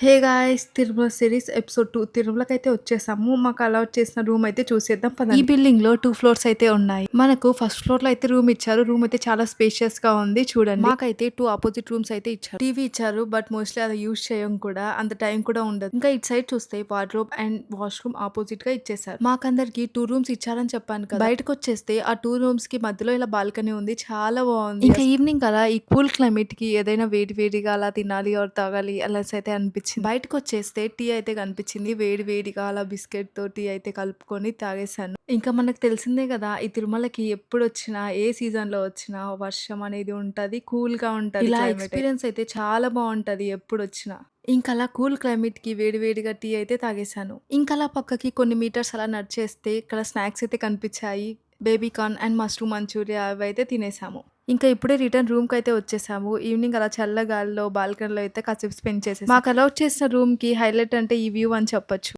Hey guys! 'Tirumala' series episode 2 తిరుమలకైతే వచ్చేసాము. మాకు allot చేసిన రూమ్ అయితే చూసేద్దాం పదండి. ఈ బిల్డింగ్‌లో 2 ఫ్లోర్స్ అయితే ఉన్నాయి. మనకు ఫస్ట్ ఫ్లోర్‌లో అయితే రూమ్ ఇచ్చారు. రూమ్ అయితే చాలా స్పేషియస్‌గా ఉంది చూడండి. మాకైతే 2 అపోజిట్ రూమ్స్ అయితే ఇచ్చారు. టీవీ ఇచ్చారు. బట్ మోస్ట్‌లీ అది యూజ్ చేయం కూడా. అంత టైం కూడా ఉండదు. ఇంకా ఇటు సైడ్ చూస్తే వార్డ్‌రోబ్ అండ్ వాష్‌రూమ్ అపోజిట్‌గా ఇచ్చేసారు. మాకందరికి 2 రూమ్స్ ఇచ్చారని చెప్పాను కదా! బయటకొచ్చేస్తే ఆ 2 రూమ్స్‌కి మధ్యలో ఇలా బాల్కనీ ఉంది. చాలా బావుంది. ఇంకా ఈవినింగ్ అలా ఈ కూల్ క్లైమేట్‌కి ఏదైనా వేడి వేడిగా అలా తినాలి ఆర్ తాగాలి అయితే అనిపించింది. బయటకొచ్చేస్తే టీ అయితే కనిపించింది. వేడి వేడిగా అలా బిస్కెట్‌తో టీ అయితే కలుపుకొని తాగేసాను. ఇంకా మనకు తెలిసిందే కదా! ఈ తిరుమలకి ఎప్పుడొచ్చినా, ఏ సీజన్‌లో వచ్చినా వర్షం అనేది ఉంటది. కూల్‌గా ఉంటది ఇలా క్లైమేట్. ఎక్స్‌పీరియన్స్ అయితే చాలా బావుంటది ఎప్పుడొచ్చినా. ఇంకలా కూల్ క్లైమేట్‌కి వేడి వేడిగా టీ అయితే తాగేసాను. ఇంకలా పక్కకి కొన్ని మీటర్స్ అలా నడిచేస్తే ఇక్కడ స్నాక్స్ అయితే కనిపించాయి. Baby corn and mushroom Manchurian అవైతే తినేసాము. ఇంకా ఇప్పుడే రిటర్న్ రూమ్‌కైతే వచ్చేసాము. ఈవినింగ్ అలా చల్ల గాలిలో బాల్కనీలో అయితే కాసేపు స్పెండ్ చేసేసాం. మాకు అలౌట్ చేసిన రూమ్‌కి హైలైట్ అంటే ఈ వ్యూ అని చెప్పొచ్చు.